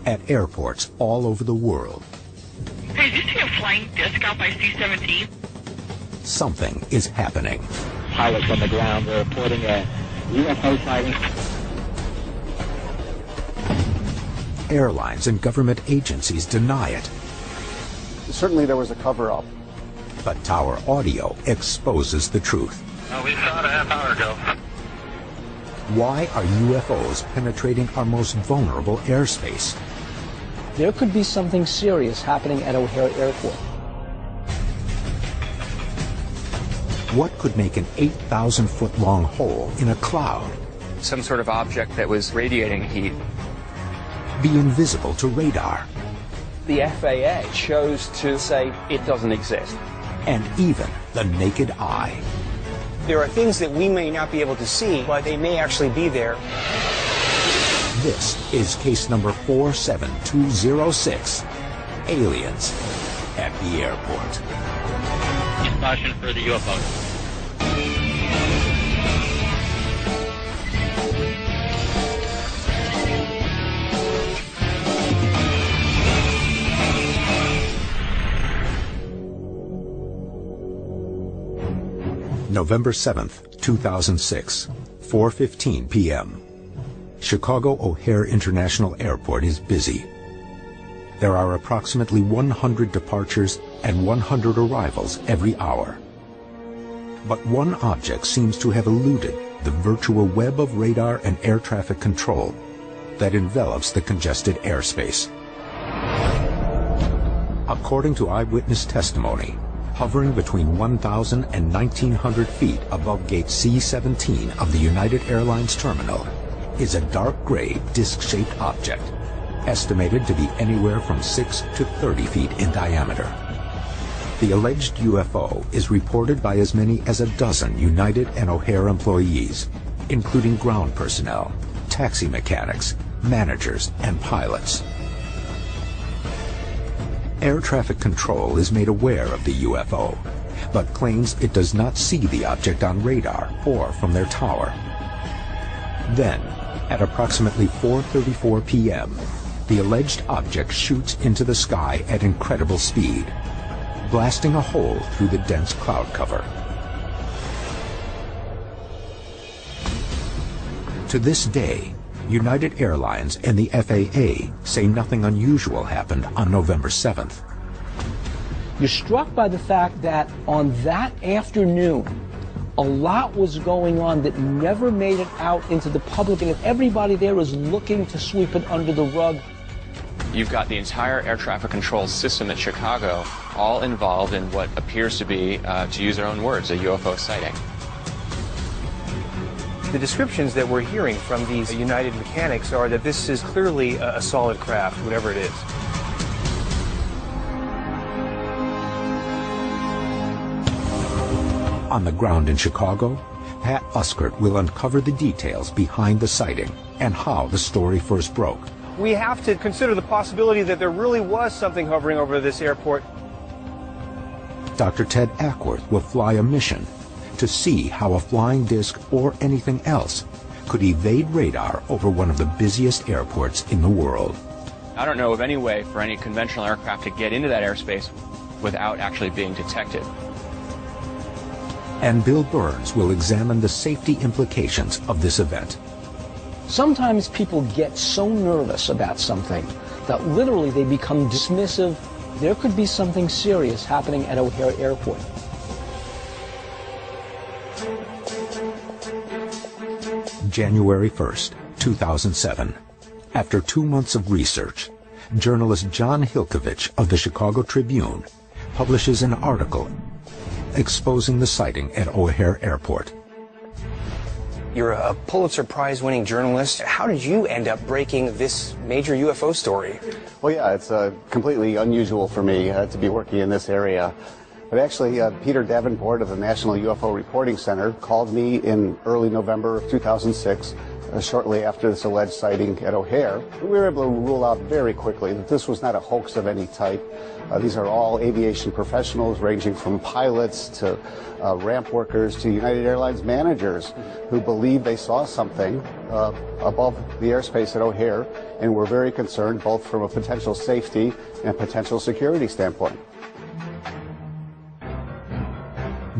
at airports all over the world. Hey, did you see a flying disc out by C-17? Something is happening. Pilots on the ground are reporting a UFO sighting. Airlines and government agencies deny it. Certainly there was a cover-up. But Tower Audio exposes the truth. We saw it a half hour ago. Why are UFOs penetrating our most vulnerable airspace? There could be something serious happening at O'Hare Airport. What could make an 8,000-foot-long hole in a cloud? Some sort of object that was radiating heat. Be invisible to radar. The FAA chose to say it doesn't exist. And even the naked eye. There are things that we may not be able to see, but they may actually be there. This is case number 47206, Aliens at the Airport. Caution for the UFO. November 7th, 2006, 4:15 p.m. Chicago O'Hare International Airport is busy. There are approximately 100 departures and 100 arrivals every hour. But one object seems to have eluded the virtual web of radar and air traffic control that envelops the congested airspace. According to eyewitness testimony, hovering between 1,000 and 1,900 feet above gate C-17 of the United Airlines terminal is a dark gray disc-shaped object, estimated to be anywhere from 6 to 30 feet in diameter. The alleged UFO is reported by as many as a dozen United and O'Hare employees, including ground personnel, taxi mechanics, managers, and pilots. Air traffic control is made aware of the UFO, but claims it does not see the object on radar or from their tower. Then, at approximately 4:34 p.m., the alleged object shoots into the sky at incredible speed, blasting a hole through the dense cloud cover. To this day, United Airlines and the FAA say nothing unusual happened on November 7th. You're struck by the fact that on that afternoon, a lot was going on that never made it out into the public, and everybody there is looking to sweep it under the rug. You've got the entire air traffic control system at Chicago all involved in what appears to be, to use their own words, a UFO sighting. The descriptions that we're hearing from these United mechanics are that this is clearly a solid craft, whatever it is. On the ground in Chicago, Pat Uskert will uncover the details behind the sighting and how the story first broke. We have to consider the possibility that there really was something hovering over this airport. Dr. Ted Ackworth will fly a mission to see how a flying disc or anything else could evade radar over one of the busiest airports in the world. I don't know of any way for any conventional aircraft to get into that airspace without actually being detected. And Bill Burns will examine the safety implications of this event. Sometimes people get so nervous about something that literally they become dismissive. There could be something serious happening at O'Hare Airport. January 1st, 2007. After 2 months of research, journalist John Hilkovich of the Chicago Tribune publishes an article exposing the sighting at O'Hare Airport. You're a Pulitzer Prize-winning journalist. How did you end up breaking this major UFO story? Well, yeah, it's completely unusual for me to be working in this area. But actually, Peter Davenport of the National UFO Reporting Center called me in early November of 2006 shortly after this alleged sighting at O'Hare. We were able to rule out very quickly that this was not a hoax of any type. These are all aviation professionals, ranging from pilots to ramp workers to United Airlines managers who believed they saw something above the airspace at O'Hare and were very concerned both from a potential safety and potential security standpoint.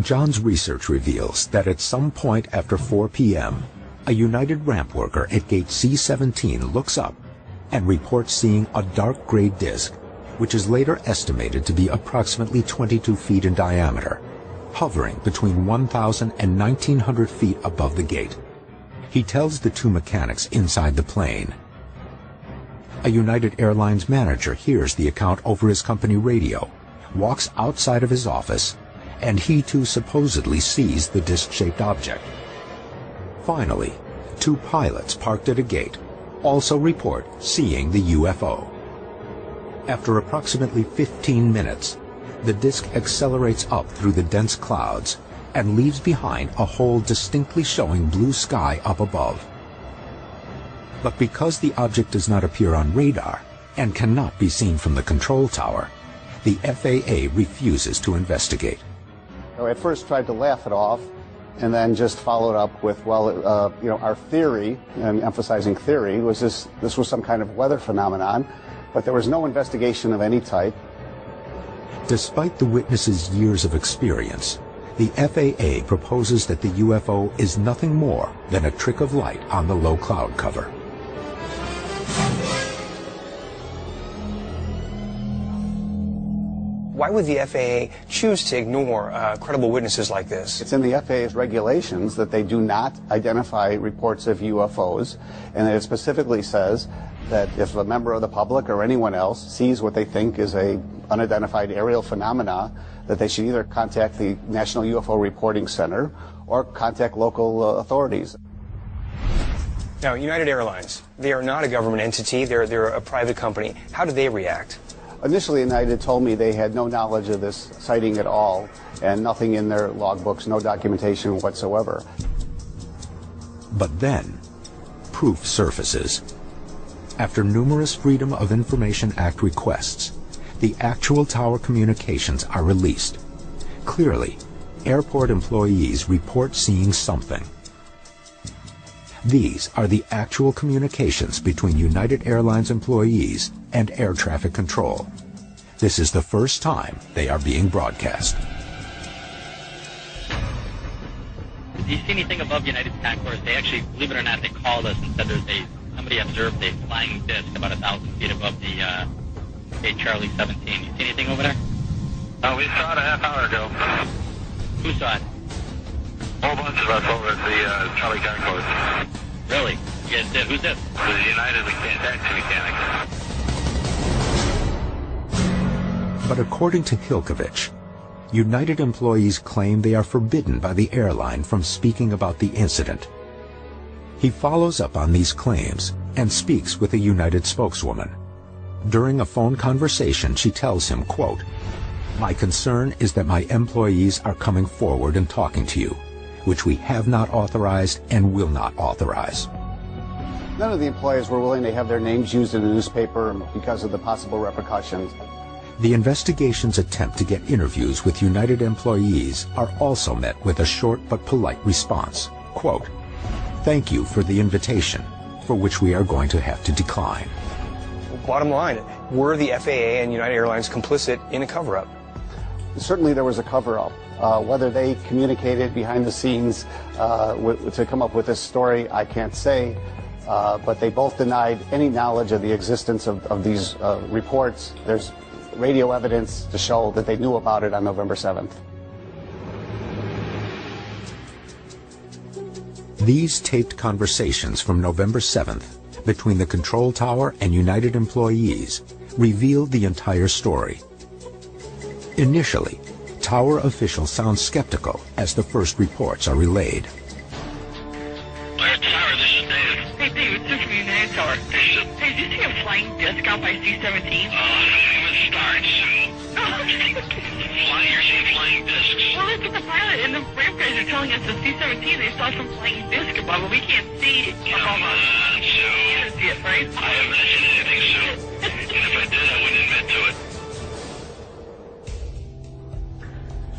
John's research reveals that at some point after 4 p.m., a United ramp worker at gate C-17 looks up and reports seeing a dark gray disk, which is later estimated to be approximately 22 feet in diameter, hovering between 1,000 and 1,900 feet above the gate. He tells the two mechanics inside the plane. A United Airlines manager hears the account over his company radio, walks outside of his office, and he too supposedly sees the disc-shaped object. Finally, two pilots parked at a gate also report seeing the UFO. After approximately 15 minutes, the disc accelerates up through the dense clouds and leaves behind a hole distinctly showing blue sky up above. But because the object does not appear on radar and cannot be seen from the control tower, the FAA refuses to investigate. I at first tried to laugh it off, and then just followed up with, well, our theory, and emphasizing theory, was this was some kind of weather phenomenon, but there was no investigation of any type. Despite the witnesses' years of experience, the FAA proposes that the UFO is nothing more than a trick of light on the low cloud cover. Why would the FAA choose to ignore credible witnesses like this? It's in the FAA's regulations that they do not identify reports of UFOs, and that it specifically says that if a member of the public or anyone else sees what they think is a unidentified aerial phenomena, that they should either contact the National UFO Reporting Center or contact local authorities. Now, United Airlines, they are not a government entity, they're a private company. How did they react? Initially, United told me they had no knowledge of this sighting at all, and nothing in their logbooks, no documentation whatsoever. But then, proof surfaces. After numerous Freedom of Information Act requests, the actual tower communications are released. Clearly, airport employees report seeing something. These are the actual communications between United Airlines employees and air traffic control. This is the first time they are being broadcast. Do you see anything above United's concourse? They actually, believe it or not, they called us and said somebody observed a flying disc about 1,000 feet above the gate Charlie 17. You see anything over there? Oh, we saw it a half hour ago. Who saw it? A whole bunch of us over at the Charlie concourse. Really? You guys did? Who's this? The United taxi mechanics. But according to Hilkovich, United employees claim they are forbidden by the airline from speaking about the incident. He follows up on these claims and speaks with a United spokeswoman. During a phone conversation, she tells him, quote, "My concern is that my employees are coming forward and talking to you, which we have not authorized and will not authorize." None of the employees were willing to have their names used in a newspaper because of the possible repercussions. The investigation's attempt to get interviews with United employees are also met with a short but polite response. Quote, "Thank you for the invitation, for which we are going to have to decline." Bottom line, were the FAA and United Airlines complicit in a cover-up? Certainly there was a cover-up. Whether they communicated behind the scenes to come up with this story, I can't say. But they both denied any knowledge of the existence of these reports. There's radio evidence to show that they knew about it on November 7th. These taped conversations from November 7th between the control tower and United employees revealed the entire story. Initially, tower officials sound skeptical as the first reports are relayed. Tower, this is Dave. Hey, Dave, it's just from United Tower. Hey, did you see a flying disc out by C-17? It starts. You're seeing flying discs. Well, look at the pilot and the ramp guys are telling us the C-17 they saw some flying disc above, but we can't see above phrase? I haven't mentioned anything, Sue. And if I did, I wouldn't admit to it.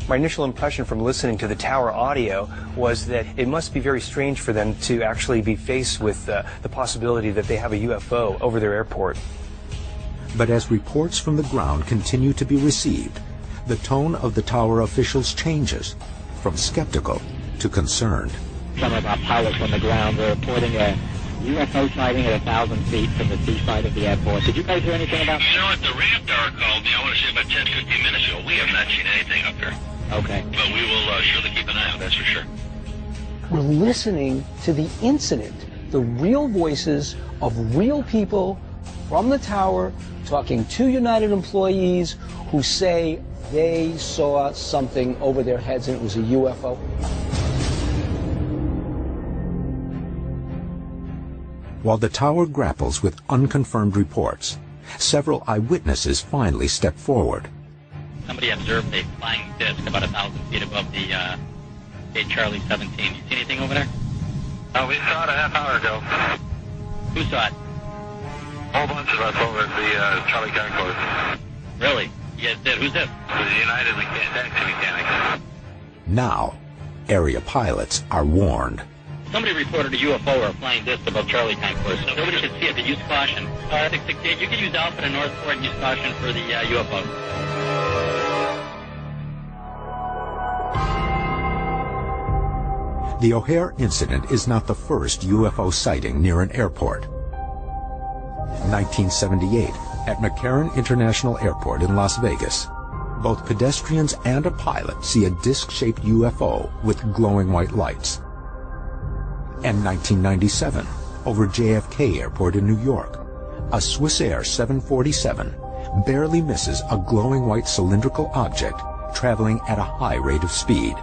My initial impression from listening to the tower audio was that it must be very strange for them to actually be faced with the possibility that they have a UFO over their airport. But as reports from the ground continue to be received, the tone of the tower officials changes from skeptical to concerned. Some of our pilots on the ground were reporting a UFO sighting at 1,000 feet from the seaside of the airport. Did you guys hear anything about that? You know what? The ramp tower called me, I want to say about 10, 15 minutes ago. We have not seen anything up here. Okay. But we will surely keep an eye out, that's for sure. We're listening to the incident, the real voices of real people from the tower talking to United employees who say they saw something over their heads and it was a UFO. While the tower grapples with unconfirmed reports, several eyewitnesses finally step forward. Somebody observed a flying disc about 1,000 feet above the gate Charlie 17. You see anything over there? We saw it a half hour ago. Who saw it? A whole bunch of us over at the Charlie concourse. Really? You guys did? Who's this? The United taxi mechanics. Now, area pilots are warned. Somebody reported a UFO or a flying disc above Charlie concourse. Nobody could see it, but use caution. 668, you can use Alpha to Northport and use caution for the UFO. The O'Hare incident is not the first UFO sighting near an airport. 1978, at McCarran International Airport in Las Vegas, both pedestrians and a pilot see a disc-shaped UFO with glowing white lights. And 1997, over JFK Airport in New York, a Swissair 747 barely misses a glowing white cylindrical object traveling at a high rate of speed.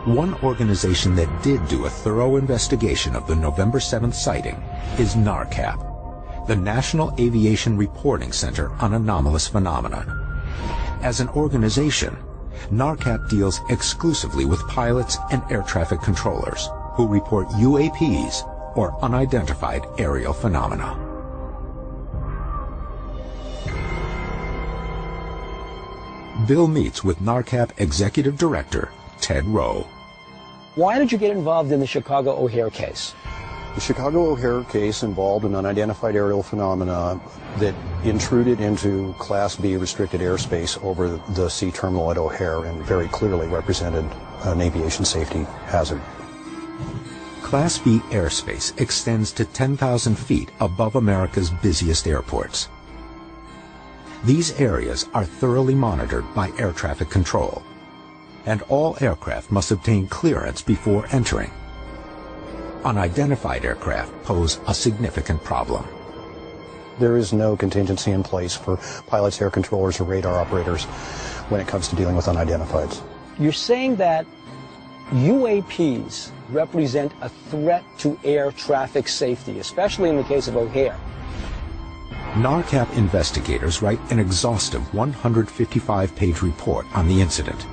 One organization that did do a thorough investigation of the November 7th sighting is NARCAP, the National Aviation Reporting Center on Anomalous Phenomena. As an organization, NARCAP deals exclusively with pilots and air traffic controllers who report UAPs or unidentified aerial phenomena. Bill meets with NARCAP Executive Director Ted Rowe. Why did you get involved in the Chicago O'Hare case? The Chicago O'Hare case involved an unidentified aerial phenomena that intruded into Class B restricted airspace over the sea terminal at O'Hare and very clearly represented an aviation safety hazard. Class B airspace extends to 10,000 feet above America's busiest airports. These areas are thoroughly monitored by air traffic control, and all aircraft must obtain clearance before entering. Unidentified aircraft pose a significant problem. There is no contingency in place for pilots, air controllers, or radar operators when it comes to dealing with unidentifieds. You're saying that UAPs represent a threat to air traffic safety, especially in the case of O'Hare. NARCAP investigators write an exhaustive 155-page report on the incident.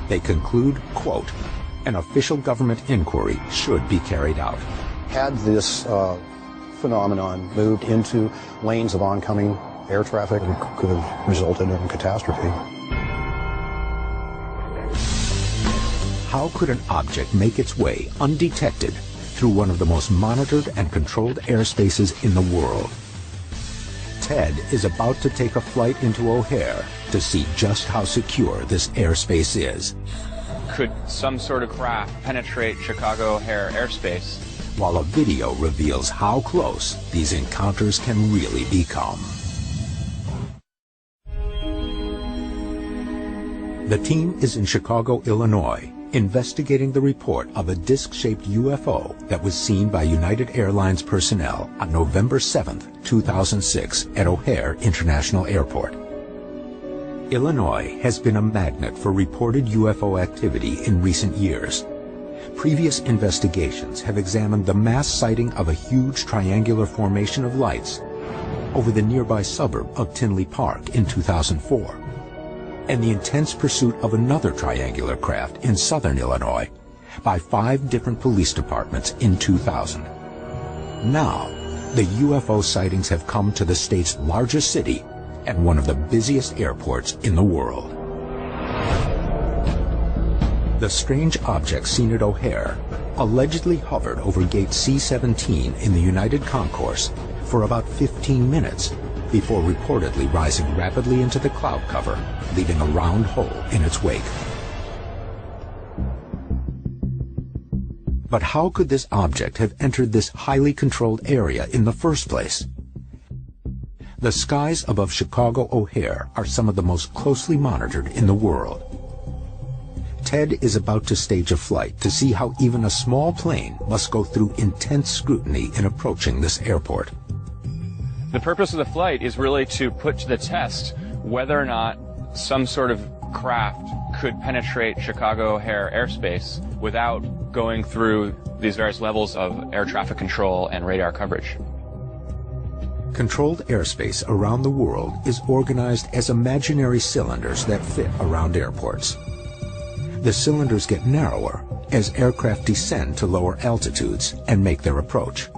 They conclude, quote, an official government inquiry should be carried out. Had this phenomenon moved into lanes of oncoming air traffic, it could have resulted in catastrophe. How could an object make its way undetected through one of the most monitored and controlled airspaces in the world? Ted is about to take a flight into O'Hare to see just how secure this airspace is. Could some sort of craft penetrate Chicago O'Hare airspace? While a video reveals how close these encounters can really become. The team is in Chicago, Illinois, investigating the report of a disc-shaped UFO that was seen by United Airlines personnel on November 7, 2006 at O'Hare International Airport. Illinois has been a magnet for reported UFO activity in recent years. Previous investigations have examined the mass sighting of a huge triangular formation of lights over the nearby suburb of Tinley Park in 2004, and the intense pursuit of another triangular craft in southern Illinois by 5 different police departments in 2000. Now, the UFO sightings have come to the state's largest city and one of the busiest airports in the world. The strange object seen at O'Hare allegedly hovered over gate C-17 in the United Concourse for about 15 minutes before reportedly rising rapidly into the cloud cover, leaving a round hole in its wake. But how could this object have entered this highly controlled area in the first place? The skies above Chicago O'Hare are some of the most closely monitored in the world. Ted is about to stage a flight to see how even a small plane must go through intense scrutiny in approaching this airport. The purpose of the flight is really to put to the test whether or not some sort of craft could penetrate Chicago O'Hare airspace without going through these various levels of air traffic control and radar coverage. Controlled airspace around the world is organized as imaginary cylinders that fit around airports. The cylinders get narrower as aircraft descend to lower altitudes and make their approach.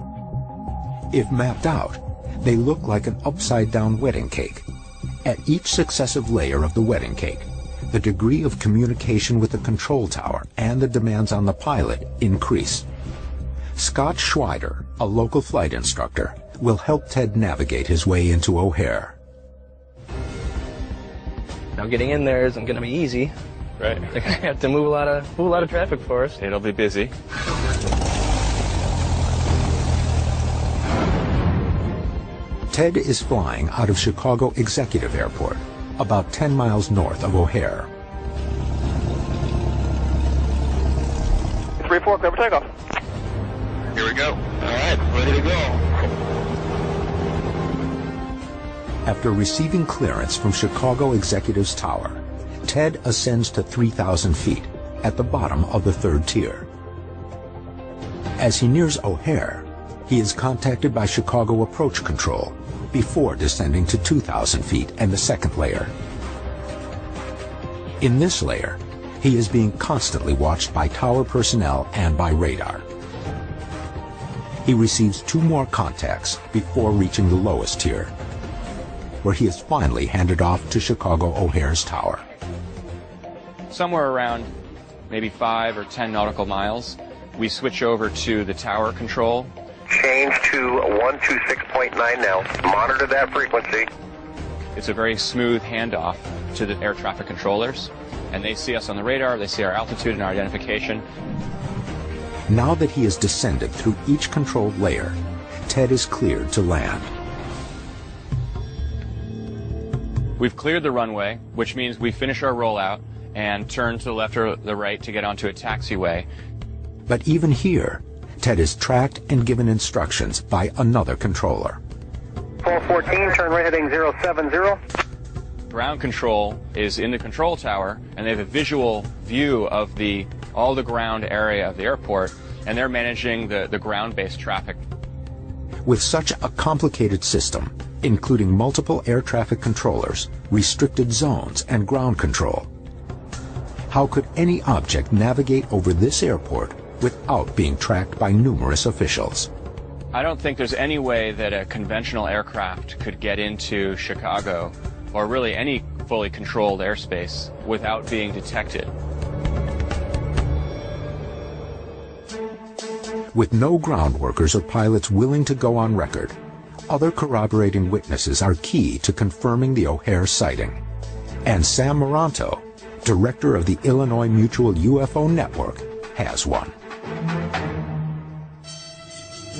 If mapped out, they look like an upside-down wedding cake. At each successive layer of the wedding cake, the degree of communication with the control tower and the demands on the pilot increase. Scott Schweider, a local flight instructor, will help Ted navigate his way into O'Hare. Now getting in there isn't going to be easy. Right. They're going to have to move a lot of traffic for us. It'll be busy. Ted is flying out of Chicago Executive Airport, about 10 miles north of O'Hare. 3-4, clear for takeoff. Here we go. All right, ready to go. After receiving clearance from Chicago Executive's tower, Ted ascends to 3,000 feet at the bottom of the third tier. As he nears O'Hare, he is contacted by Chicago Approach Control before descending to 2,000 feet and the second layer. In this layer, he is being constantly watched by tower personnel and by radar. He receives 2 more contacts before reaching the lowest tier, where he is finally handed off to Chicago O'Hare's tower. Somewhere around maybe 5 or 10 nautical miles, we switch over to the tower control. Change to 126.9 now. Monitor that frequency. It's a very smooth handoff to the air traffic controllers, and they see us on the radar, they see our altitude and our identification. Now that he has descended through each controlled layer, Ted is cleared to land. We've cleared the runway, which means we finish our rollout and turn to the left or the right to get onto a taxiway. But even here, Ted is tracked and given instructions by another controller. 414, turn right heading 070. Ground control is in the control tower, and they have a visual view of all the ground area of the airport, and they're managing the ground-based traffic. With such a complicated system, including multiple air traffic controllers, restricted zones, and ground control, how could any object navigate over this airport without being tracked by numerous officials? I don't think there's any way that a conventional aircraft could get into Chicago, or really any fully controlled airspace, without being detected. With no ground workers or pilots willing to go on record, other corroborating witnesses are key to confirming the O'Hare sighting. And Sam Moranto, director of the Illinois Mutual UFO Network, has one.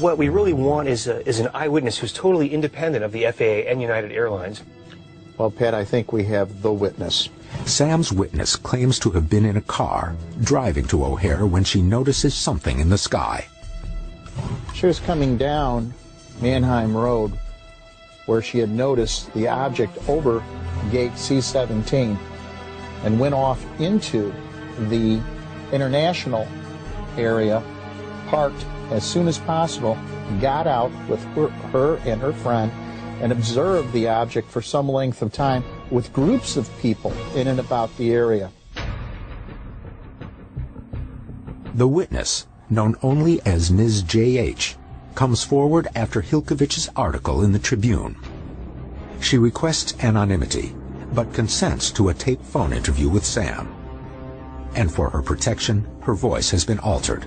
What we really want is an eyewitness who's totally independent of the FAA and United Airlines. Well, Pat, I think we have the witness. Sam's witness claims to have been in a car driving to O'Hare when she notices something in the sky. She was coming down Mannheim Road where she had noticed the object over gate C-17 and went off into the international area, parked as soon as possible, got out with her and her friend, and observed the object for some length of time with groups of people in and about the area. The witness, known only as Ms. J.H., comes forward after Hilkovich's article in the Tribune. She requests anonymity, but consents to a taped phone interview with Sam. And for her protection, her voice has been altered.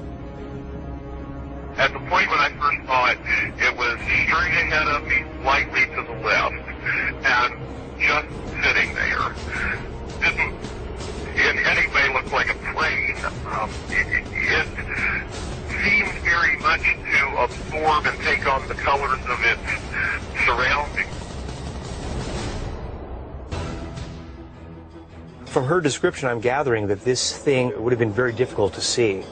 At the point when I first saw it, it was straight ahead of me, slightly to the left, and just sitting there. Didn't in any way look like a plane. It seemed very much to absorb and take on the colors of its surroundings. From her description, I'm gathering that this thing would have been very difficult to see.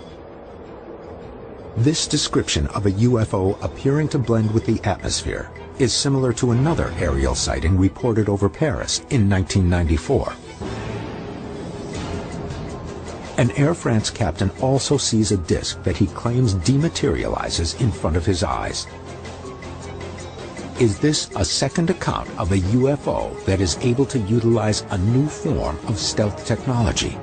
This description of a UFO appearing to blend with the atmosphere is similar to another aerial sighting reported over Paris in 1994. An Air France captain also sees a disc that he claims dematerializes in front of his eyes. Is this a second account of a UFO that is able to utilize a new form of stealth technology?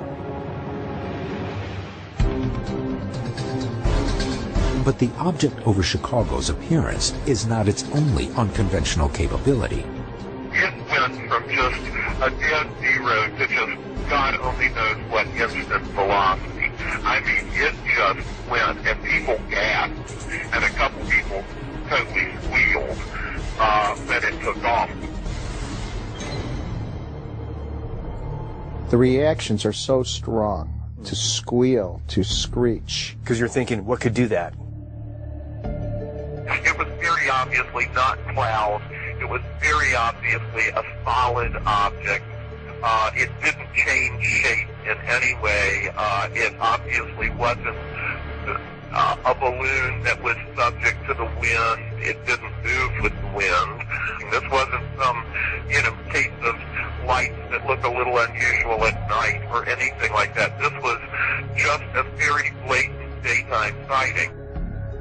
But the object over Chicago's appearance is not its only unconventional capability. It went from just a dead zero to just God only knows what instant velocity. I mean, it just went, and people gasped, and a couple people totally squealed when it took off. The reactions are so strong, to squeal, to screech. Because you're thinking, what could do that? It was very obviously not cloud. It was very obviously a solid object. It didn't change shape in any way. It obviously wasn't a balloon that was subject to the wind. It didn't move with the wind. This wasn't some, case of lights that look a little unusual at night or anything like that. This was just a very blatant daytime sighting.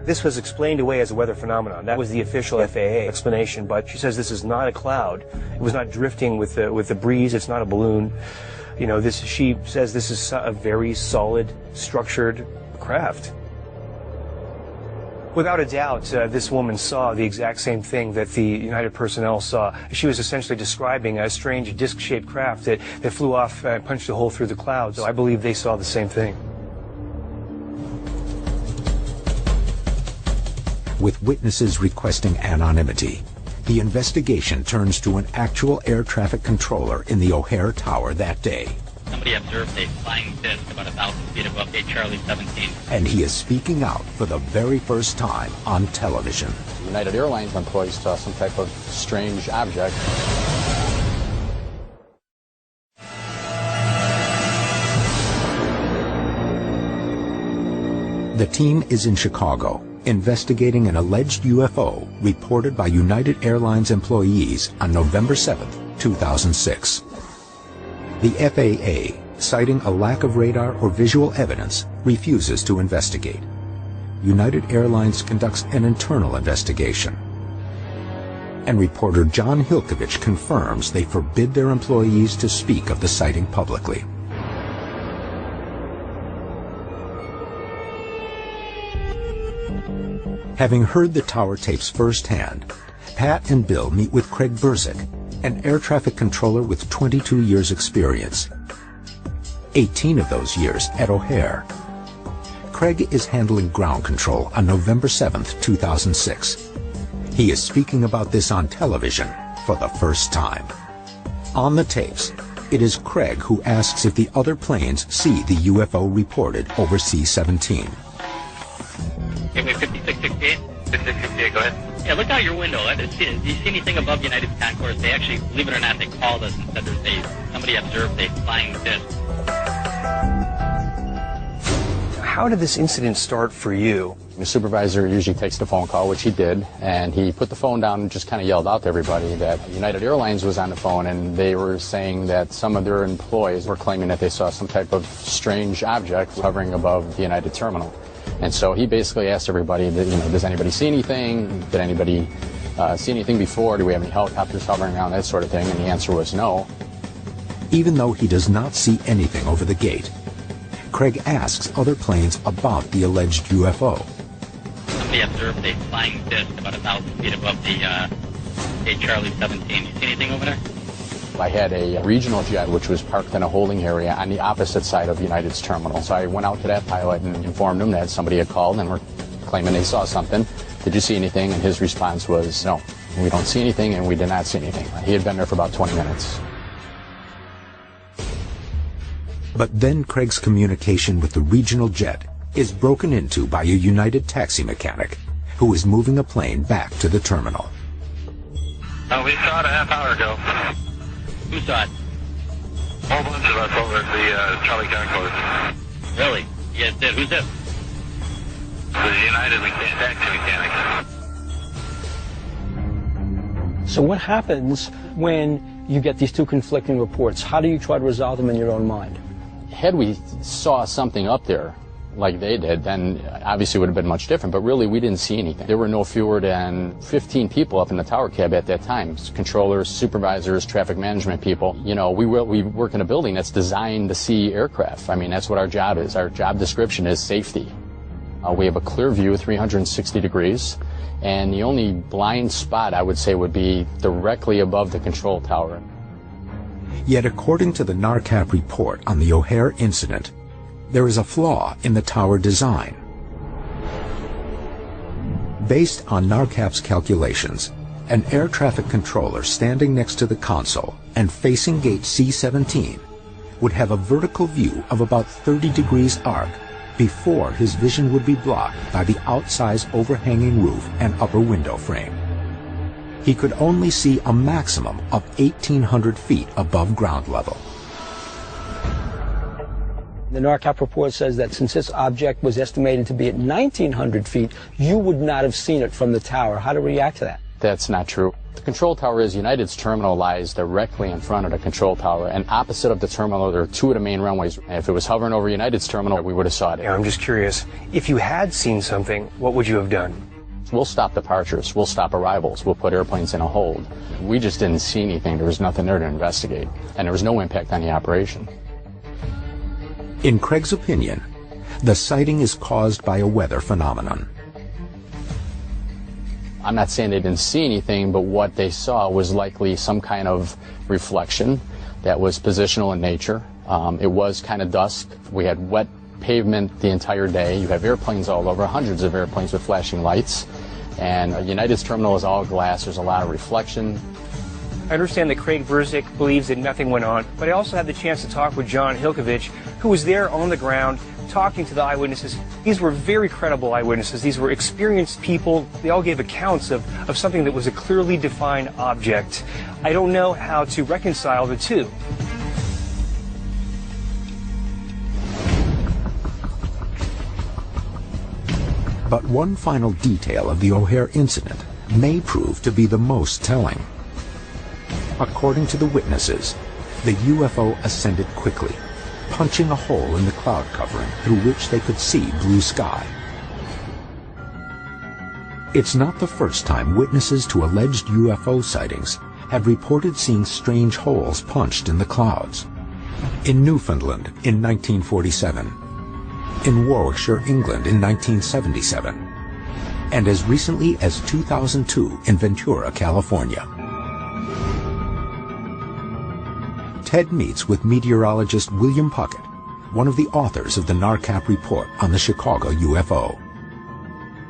This was explained away as a weather phenomenon. That was the official FAA explanation, but she says this is not a cloud. It was not drifting with the breeze. It's not a balloon. She says this is a very solid, structured craft. Without a doubt, this woman saw the exact same thing that the United personnel saw. She was essentially describing a strange disc-shaped craft that flew off and punched a hole through the clouds. So I believe they saw the same thing. With witnesses requesting anonymity, the investigation turns to an actual air traffic controller in the O'Hare Tower that day. Somebody observed a flying disc about 1,000 feet above Gate Charlie 17. And he is speaking out for the very first time on television. United Airlines employees saw some type of strange object. The team is in Chicago, investigating an alleged UFO reported by United Airlines employees on November 7, 2006. The FAA, citing a lack of radar or visual evidence, refuses to investigate. United Airlines conducts an internal investigation. And reporter John Hilkovich confirms they forbid their employees to speak of the sighting publicly. Having heard the tower tapes firsthand, Pat and Bill meet with Craig Burzik, an air traffic controller with 22 years experience. 18 of those years at O'Hare. Craig is handling ground control on November 7, 2006. He is speaking about this on television for the first time. On the tapes, it is Craig who asks if the other planes see the UFO reported over C-17. Gateway 5668. 5668, go ahead. Yeah, look out your window. Do you see anything above United Concourse? They actually, believe it or not, they called us and said somebody observed a flying disc. How did this incident start for you? The supervisor usually takes the phone call, which he did, and he put the phone down and just kind of yelled out to everybody that United Airlines was on the phone, and they were saying that some of their employees were claiming that they saw some type of strange object hovering above the United terminal. And so he basically asked everybody, does anybody see anything? Did anybody see anything before? Do we have any helicopters hovering around, that sort of thing? And the answer was no. Even though he does not see anything over the gate, Craig asks other planes about the alleged UFO. Somebody somebody observed a flying disc about 1,000 feet above the Charlie 17. You see anything over there? I had a regional jet which was parked in a holding area on the opposite side of United's terminal. So I went out to that pilot and informed him that somebody had called and were claiming they saw something. Did you see anything? And his response was, no, we don't see anything, and we did not see anything. He had been there for about 20 minutes. But then Craig's communication with the regional jet is broken into by a United taxi mechanic who is moving a plane back to the terminal. We saw it a half hour ago. Who saw it? A whole bunch of us over at the Charlie concourse. Really? You guys did? Who's it? The United taxi mechanic. So what happens when you get these two conflicting reports? How do you try to resolve them in your own mind? Had we saw something up there like they did, then obviously it would have been much different, but really we didn't see anything. There were no fewer than 15 people up in the tower cab at that time. Controllers, supervisors, traffic management people. You know, we work in a building that's designed to see aircraft. I mean, that's what our job is. Our job description is safety. We have a clear view, 360 degrees, and the only blind spot I would say would be directly above the control tower. Yet according to the NARCAP report on the O'Hare incident, there is a flaw in the tower design. Based on NARCAP's calculations, an air traffic controller standing next to the console and facing gate C17 would have a vertical view of about 30 degrees arc before his vision would be blocked by the outsized overhanging roof and upper window frame. He could only see a maximum of 1,800 feet above ground level. The NARCAP report says that since this object was estimated to be at 1,900 feet, you would not have seen it from the tower. How to react to that? That's not true. The control tower is United's terminal lies directly in front of the control tower, and opposite of the terminal there are two of the main runways. If it was hovering over United's terminal, we would have saw it. Yeah, I'm just curious, if you had seen something, what would you have done? We'll stop departures, we'll stop arrivals, we'll put airplanes in a hold. We just didn't see anything. There was nothing there to investigate, and there was no impact on the operation. In Craig's opinion, the sighting is caused by a weather phenomenon. I'm not saying they didn't see anything, but what they saw was likely some kind of reflection that was positional in nature. It was kind of dusk. We had wet pavement the entire day. You have airplanes all over, hundreds of airplanes with flashing lights. And United's terminal is all glass. There's a lot of reflection. I understand that Craig Verzik believes that nothing went on, but I also had the chance to talk with John Hilkovich, who was there on the ground talking to the eyewitnesses. These were very credible eyewitnesses. These were experienced people. They all gave accounts of something that was a clearly defined object. I don't know how to reconcile the two. But one final detail of the O'Hare incident may prove to be the most telling. According to the witnesses, the UFO ascended quickly, punching a hole in the cloud covering through which they could see blue sky. It's not the first time witnesses to alleged UFO sightings have reported seeing strange holes punched in the clouds. In Newfoundland in 1947, in Warwickshire, England in 1977, and as recently as 2002 in Ventura, California. Ted meets with meteorologist William Puckett, one of the authors of the NARCAP report on the Chicago UFO.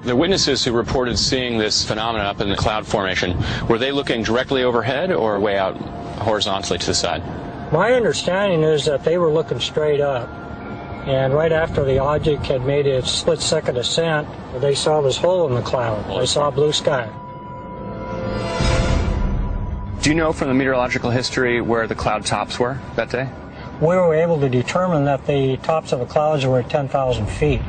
The witnesses who reported seeing this phenomenon up in the cloud formation, were they looking directly overhead or way out horizontally to the side? My understanding is that they were looking straight up. And right after the object had made its split-second ascent, they saw this hole in the cloud. They saw blue sky. Do you know from the meteorological history where the cloud tops were that day? We were able to determine that the tops of the clouds were at 10,000 feet.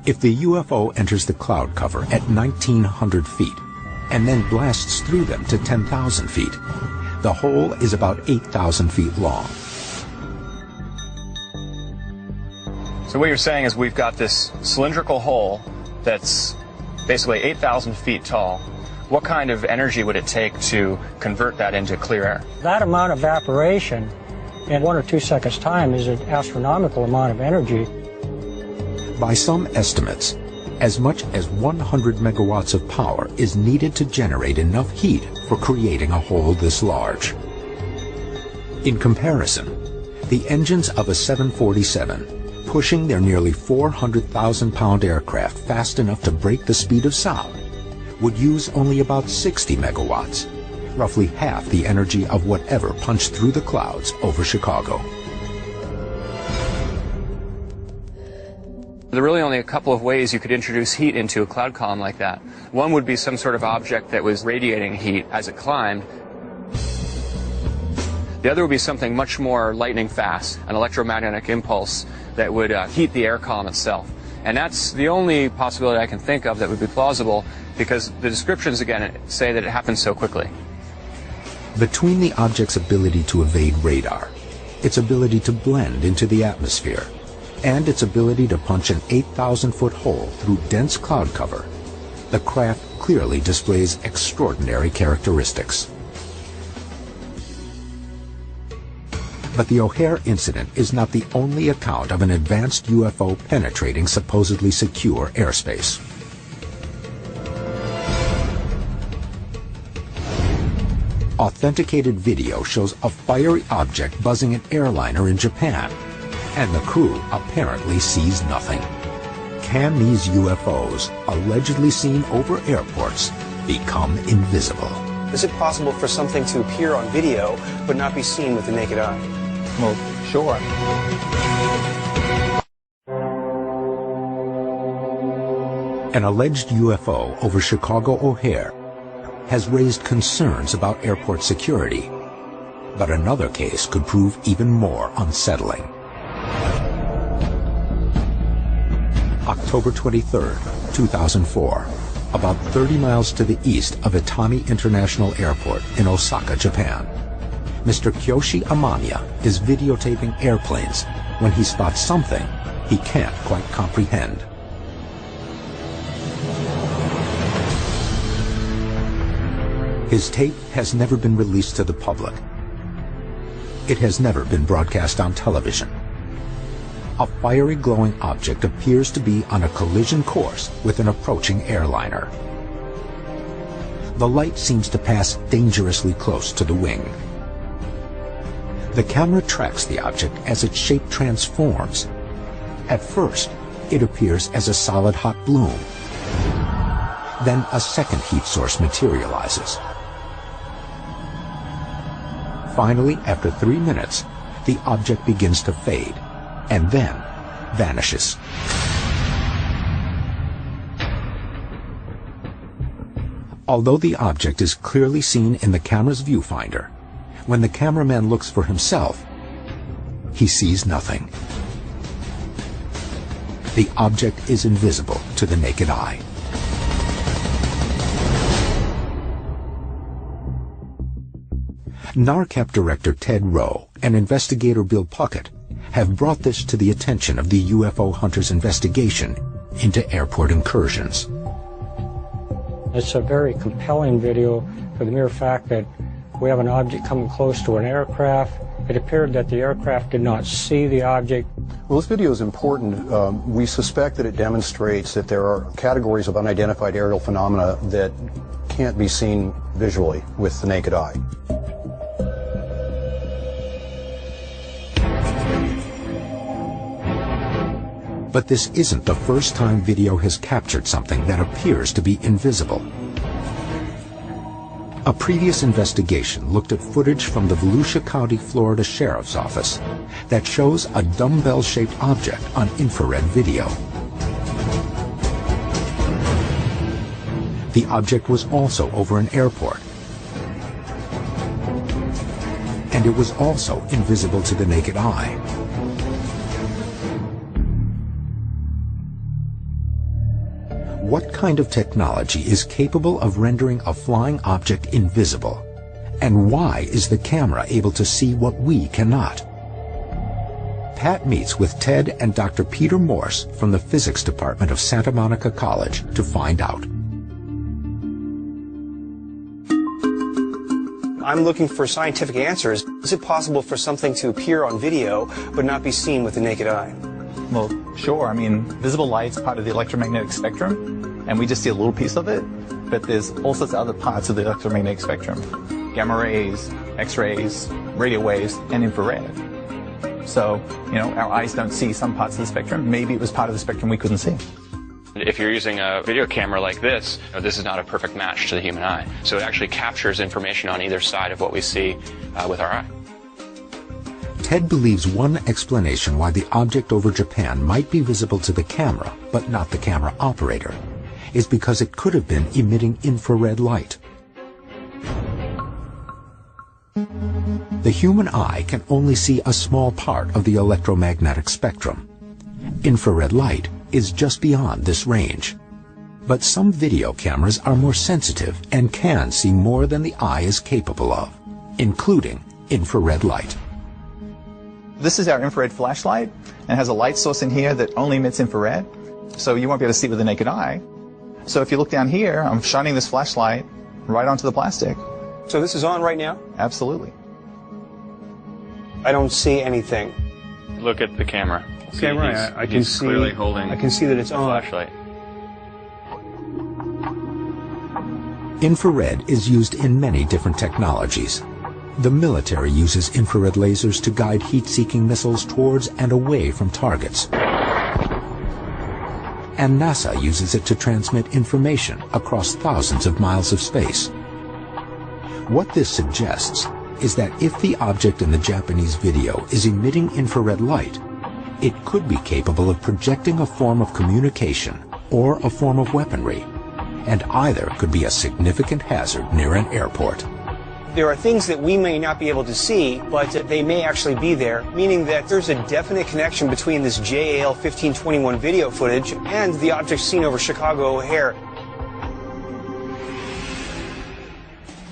If the UFO enters the cloud cover at 1,900 feet and then blasts through them to 10,000 feet, the hole is about 8,000 feet long. So what you're saying is we've got this cylindrical hole that's basically 8,000 feet tall. What kind of energy would it take to convert that into clear air? That amount of evaporation in 1 or 2 seconds' time is an astronomical amount of energy. By some estimates, As much as 100 megawatts of power is needed to generate enough heat for creating a hole this large. In comparison, the engines of a 747, pushing their nearly 400,000-pound aircraft fast enough to break the speed of sound, would use only about 60 megawatts, roughly half the energy of whatever punched through the clouds over Chicago. There are really only a couple of ways you could introduce heat into a cloud column like that. One would be some sort of object that was radiating heat as it climbed. The other would be something much more lightning fast, an electromagnetic impulse that would heat the air column itself. And that's the only possibility I can think of that would be plausible, because the descriptions, again, say that it happens so quickly. Between the object's ability to evade radar, its ability to blend into the atmosphere, and its ability to punch an 8,000-foot hole through dense cloud cover, the craft clearly displays extraordinary characteristics. But the O'Hare incident is not the only account of an advanced UFO penetrating supposedly secure airspace. Authenticated video shows a fiery object buzzing an airliner in Japan, and the crew apparently sees nothing. Can these UFOs, allegedly seen over airports, become invisible? Is it possible for something to appear on video but not be seen with the naked eye? Well, sure. An alleged UFO over Chicago O'Hare has raised concerns about airport security, but another case could prove even more unsettling. October 23, 2004, about 30 miles to the east of Itami International Airport in Osaka, Japan. Mr. Kyoshi Amamiya is videotaping airplanes when he spots something he can't quite comprehend. His tape has never been released to the public. It has never been broadcast on television. A fiery glowing object appears to be on a collision course with an approaching airliner. The light seems to pass dangerously close to the wing. The camera tracks the object as its shape transforms. At first, it appears as a solid hot bloom. Then a second heat source materializes. Finally, after 3 minutes, the object begins to fade, and then vanishes. Although the object is clearly seen in the camera's viewfinder, when the cameraman looks for himself, he sees nothing. The object is invisible to the naked eye. NARCAP Director Ted Rowe and investigator Bill Puckett have brought this to the attention of the UFO Hunters investigation into airport incursions. It's a very compelling video for the mere fact that we have an object coming close to an aircraft. It appeared that the aircraft did not see the object. Well, this video is important. We suspect that it demonstrates that there are categories of unidentified aerial phenomena that can't be seen visually with the naked eye. But this isn't the first time video has captured something that appears to be invisible. A previous investigation looked at footage from the Volusia County, Florida Sheriff's Office that shows a dumbbell-shaped object on infrared video. The object was also over an airport, and it was also invisible to the naked eye. What kind of technology is capable of rendering a flying object invisible? And why is the camera able to see what we cannot? Pat meets with Ted and Dr. Peter Morse from the physics department of Santa Monica College to find out. I'm looking for scientific answers. Is it possible for something to appear on video but not be seen with the naked eye? Well, sure. I mean, visible light's part of the electromagnetic spectrum, and we just see a little piece of it, but there's all sorts of other parts of the electromagnetic spectrum. Gamma rays, X-rays, radio waves, and infrared. So, you know, our eyes don't see some parts of the spectrum. Maybe it was part of the spectrum we couldn't see. If you're using a video camera like this, this is not a perfect match to the human eye. So it actually captures information on either side of what we see with our eye. Ted believes one explanation why the object over Japan might be visible to the camera, but not the camera operator, is because it could have been emitting infrared light. The human eye can only see a small part of the electromagnetic spectrum. Infrared light is just beyond this range. But some video cameras are more sensitive and can see more than the eye is capable of, including infrared light. This is our infrared flashlight, and has a light source in here that only emits infrared, so you won't be able to see it with the naked eye. So if you look down here, I'm shining this flashlight right onto the plastic. So this is on right now? Absolutely. I don't see anything. Look at the camera. I can see. Clearly holding. I can see that it's on. Flashlight. Infrared is used in many different technologies. The military uses infrared lasers to guide heat-seeking missiles towards and away from targets. And NASA uses it to transmit information across thousands of miles of space. What this suggests is that if the object in the Japanese video is emitting infrared light, it could be capable of projecting a form of communication or a form of weaponry, and either could be a significant hazard near an airport. There are things that we may not be able to see, but they may actually be there, meaning that there's a definite connection between this JAL 1521 video footage and the object seen over Chicago O'Hare.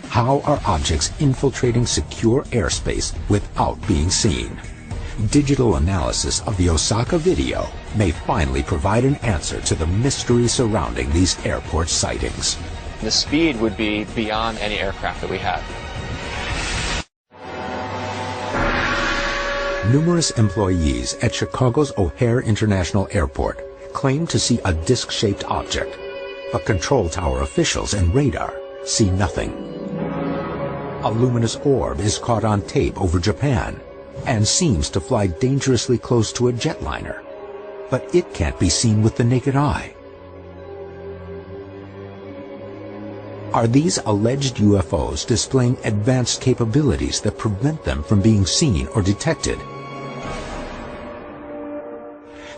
How are objects infiltrating secure airspace without being seen? Digital analysis of the Osaka video may finally provide an answer to the mystery surrounding these airport sightings. The speed would be beyond any aircraft that we have. Numerous employees at Chicago's O'Hare International Airport claim to see a disc-shaped object, but control tower officials and radar see nothing. A luminous orb is caught on tape over Japan and seems to fly dangerously close to a jetliner, but it can't be seen with the naked eye. Are these alleged UFOs displaying advanced capabilities that prevent them from being seen or detected?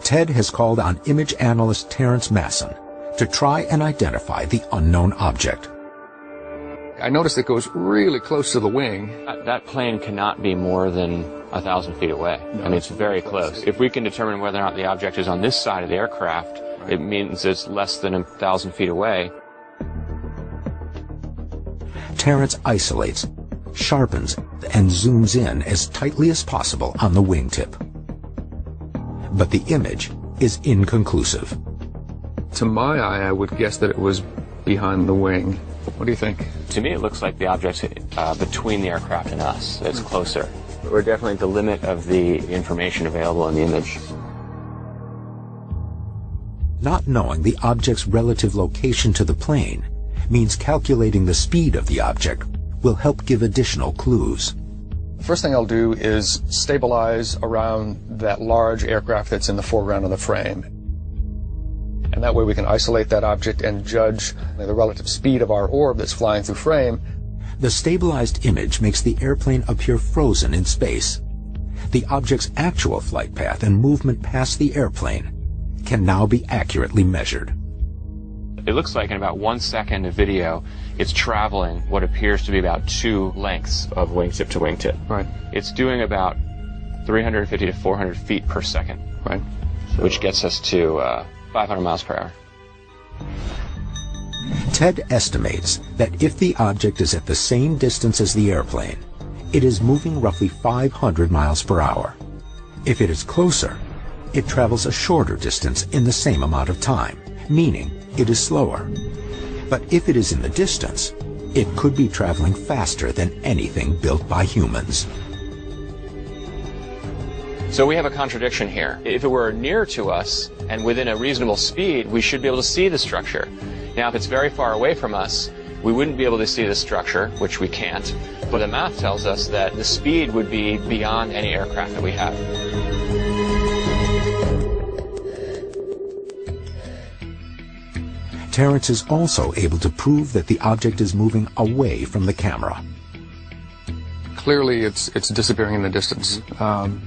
Ted has called on image analyst Terrence Masson to try and identify the unknown object. I noticed it goes really close to the wing. That plane cannot be more than 1,000 feet away. I mean, it's very close. If we can determine whether or not the object is on this side of the aircraft, it means it's less than 1,000 feet away. Terrence isolates, sharpens, and zooms in as tightly as possible on the wingtip. But the image is inconclusive. To my eye, I would guess that it was behind the wing. What do you think? To me, it looks like the object's between the aircraft and us. It's closer. We're definitely at the limit of the information available in the image. Not knowing the object's relative location to the plane means calculating the speed of the object will help give additional clues. The first thing I'll do is stabilize around that large aircraft that's in the foreground of the frame. And that way we can isolate that object and judge the relative speed of our orb that's flying through frame. The stabilized image makes the airplane appear frozen in space. The object's actual flight path and movement past the airplane can now be accurately measured. It looks like in about 1 second of video, it's traveling what appears to be about 2 lengths of wingtip to wingtip. Right. It's doing about 350 to 400 feet per second. Right. Which gets us to 500 miles per hour. Ted estimates that if the object is at the same distance as the airplane, it is moving roughly 500 miles per hour. If it is closer, it travels a shorter distance in the same amount of time, meaning it is slower. But if it is in the distance, it could be traveling faster than anything built by humans. So we have a contradiction here. If it were near to us and within a reasonable speed, we should be able to see the structure. Now, if it's very far away from us, we wouldn't be able to see the structure, which we can't. But the math tells us that the speed would be beyond any aircraft that we have. Terrence is also able to prove that the object is moving away from the camera. Clearly, it's disappearing in the distance.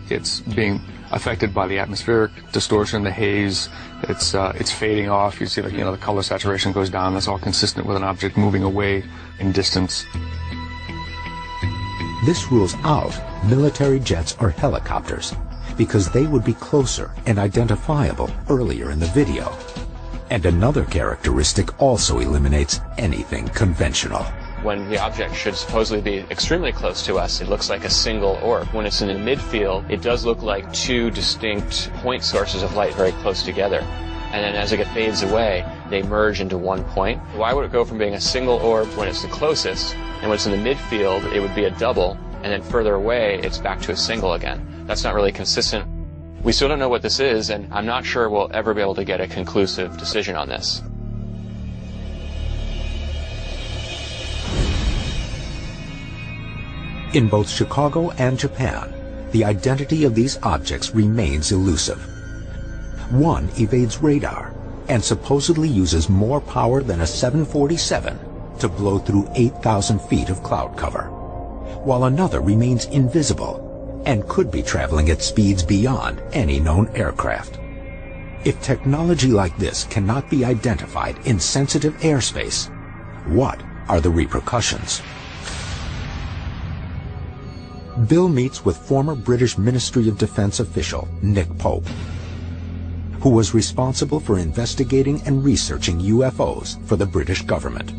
It's being affected by the atmospheric distortion, the haze. It's fading off. You see, the color saturation goes down. That's all consistent with an object moving away in distance. This rules out military jets or helicopters because they would be closer and identifiable earlier in the video. And another characteristic also eliminates anything conventional. When the object should supposedly be extremely close to us, it looks like a single orb. When it's in the midfield, it does look like two distinct point sources of light very close together. And then as it fades away, they merge into one point. Why would it go from being a single orb when it's the closest, and when it's in the midfield, it would be a double, and then further away, it's back to a single again? That's not really consistent. We still don't know what this is, and I'm not sure we'll ever be able to get a conclusive decision on this. In both Chicago and Japan, the identity of these objects remains elusive. One evades radar and supposedly uses more power than a 747 to blow through 8,000 feet of cloud cover, while another remains invisible and could be traveling at speeds beyond any known aircraft. If technology like this cannot be identified in sensitive airspace, what are the repercussions? Bill meets with former British Ministry of Defense official Nick Pope, who was responsible for investigating and researching UFOs for the British government.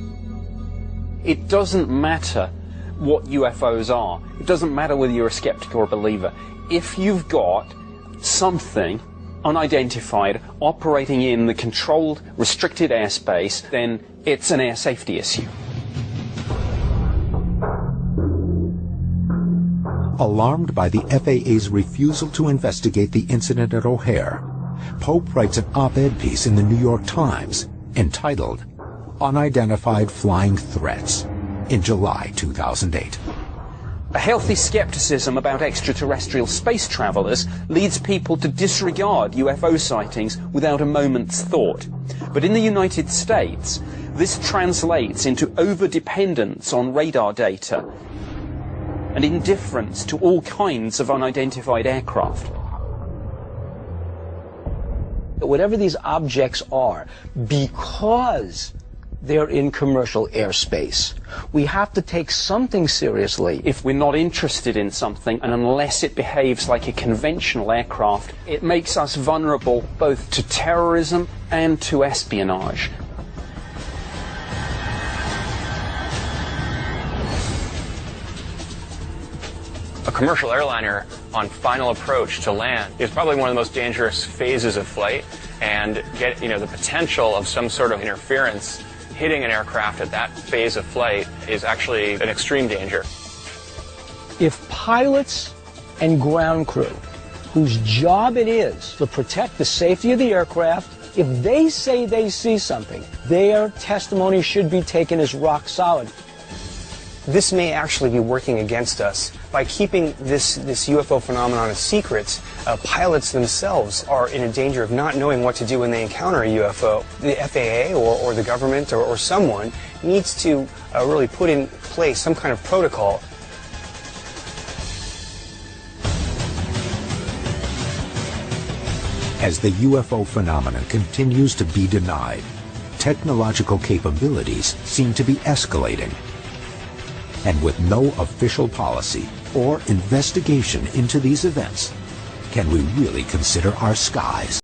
It doesn't matter what UFOs are. It doesn't matter whether you're a skeptic or a believer. If you've got something unidentified operating in the controlled, restricted airspace, then it's an air safety issue. Alarmed by the FAA's refusal to investigate the incident at O'Hare, Pope writes an op-ed piece in the New York Times entitled Unidentified Flying Threats in July 2008. A healthy skepticism about extraterrestrial space travelers leads people to disregard UFO sightings without a moment's thought. But in the United States, this translates into over-dependence on radar data and indifference to all kinds of unidentified aircraft. Whatever these objects are, because they're in commercial airspace, we have to take something seriously. If we're not interested in something, and unless it behaves like a conventional aircraft, it makes us vulnerable both to terrorism and to espionage. A commercial airliner on final approach to land is probably one of the most dangerous phases of flight, and the potential of some sort of interference hitting an aircraft at that phase of flight is actually an extreme danger. If pilots and ground crew, whose job it is to protect the safety of the aircraft, if they say they see something, their testimony should be taken as rock solid. This may actually be working against us. By keeping this UFO phenomenon a secret, pilots themselves are in a danger of not knowing what to do when they encounter a UFO. The FAA or the government or someone needs to really put in place some kind of protocol. As the UFO phenomenon continues to be denied, technological capabilities seem to be escalating. And with no official policy or investigation into these events, can we really consider our skies